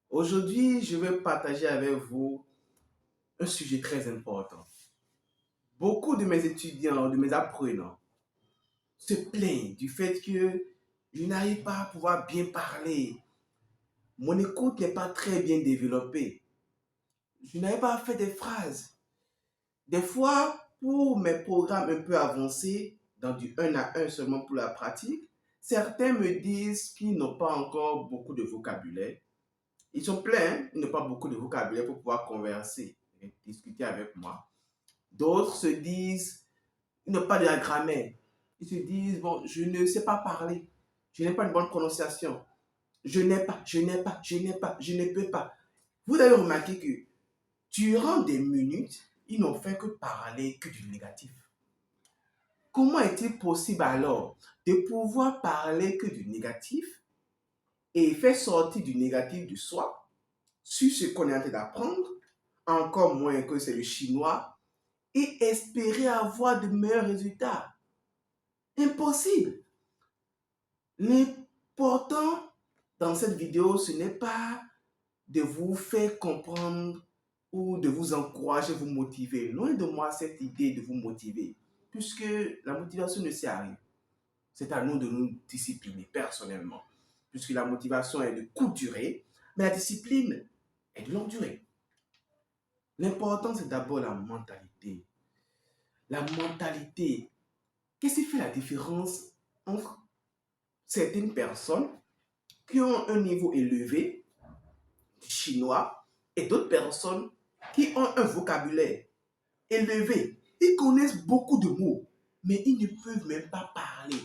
Aujourd'hui, je vais partager avec vous un sujet très important. Beaucoup de mes étudiants, de mes apprenants, se plaignent du fait que je n'arrive pas à pouvoir bien parler. Mon écoute n'est pas très bien développée. Je n'arrive pas à faire des phrases. Des fois, pour mes programmes un peu avancés, dans du 1 à 1 seulement pour la pratique, certains me disent qu'ils n'ont pas encore beaucoup de vocabulaire. Ils sont pleins, ils n'ont pas beaucoup de vocabulaire pour pouvoir converser et discuter avec moi. D'autres se disent, ils n'ont pas de la grammaire. Ils se disent, bon, je ne sais pas parler, je n'ai pas une bonne prononciation, je ne peux pas. Vous avez remarqué que durant des minutes, ils n'ont fait que parler que du négatif. Comment est-il possible alors de pouvoir parler que du négatif et faire sortir du négatif de soi sur ce qu'on est en train d'apprendre, encore moins que c'est le chinois, et espérer avoir de meilleurs résultats? Impossible. L'important dans cette vidéo, ce n'est pas de vous faire comprendre ou de vous encourager, vous motiver. Loin de moi cette idée de vous motiver, puisque la motivation ne sert à rien. C'est à nous de nous discipliner personnellement, puisque la motivation est de courte durée, mais la discipline est de longue durée. L'important, c'est d'abord la mentalité. La mentalité, qu'est-ce qui fait la différence entre certaines personnes qui ont un niveau élevé du chinois et d'autres personnes qui ont un vocabulaire élevé? Ils connaissent beaucoup de mots, mais ils ne peuvent même pas parler.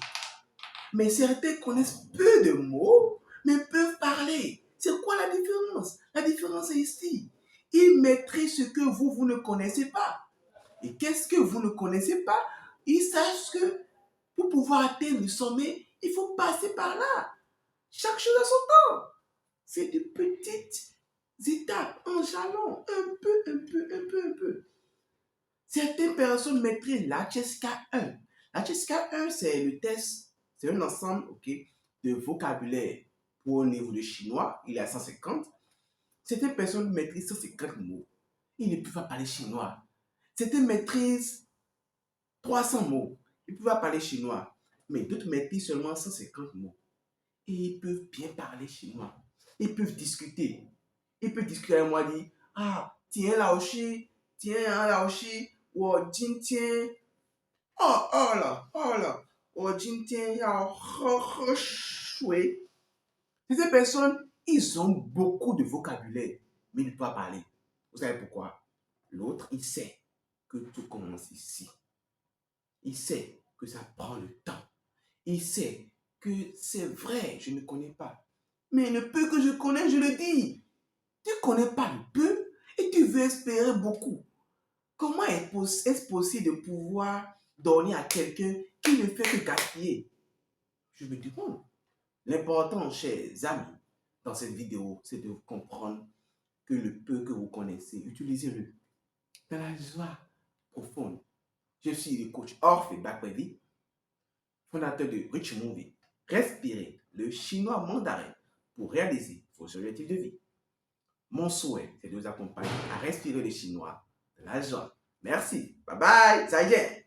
Mais certains connaissent peu de mots, mais peuvent parler. C'est quoi la différence? La différence est ici. Ils maîtrisent ce que vous ne connaissez pas. Et qu'est-ce que vous ne connaissez pas? Ils savent que pour pouvoir atteindre le sommet, il faut passer par là. Chaque chose a son temps. C'est de petites étapes, en jalon, un peu. Certaines personnes maîtrisent la HSK1. La HSK1, c'est le test, c'est un ensemble de vocabulaire pour au niveau de chinois. Il est à 150. Certaines personnes maîtrisent 150 mots. Ils ne peuvent pas parler chinois. Certains maîtrisent 300 mots. Ils ne peuvent pas parler chinois. Mais d'autres maîtrisent seulement 150 mots. Et ils peuvent bien parler chinois. Ils peuvent discuter. Ils peuvent discuter avec moi, dire, ah, tiens, Laoshi, tiens, Laoshi, ou Jin, tiens, oh là, ou Jin, tiens, yao, shui. Ces personnes, ils ont beaucoup de vocabulaire, mais ils ne peuvent pas parler. Vous savez pourquoi? L'autre, il sait que tout commence ici. Il sait que ça prend le temps. Il sait que c'est vrai, je ne connais pas. Mais le peu que je connais, je le dis. Tu ne connais pas le peu et tu veux espérer beaucoup. Comment est-ce possible de pouvoir donner à quelqu'un qui ne fait que gaspiller? Je me demande. L'important, chers amis, dans cette vidéo, c'est de comprendre que le peu que vous connaissez, utilisez-le dans la joie profonde. Je suis le coach Orphe Bakwevi, fondateur de Rich Movie. Respirez le chinois mandarin pour réaliser vos objectifs de vie. Mon souhait, c'est de vous accompagner à respirer le chinois de la joie. Merci. Bye bye. 再见.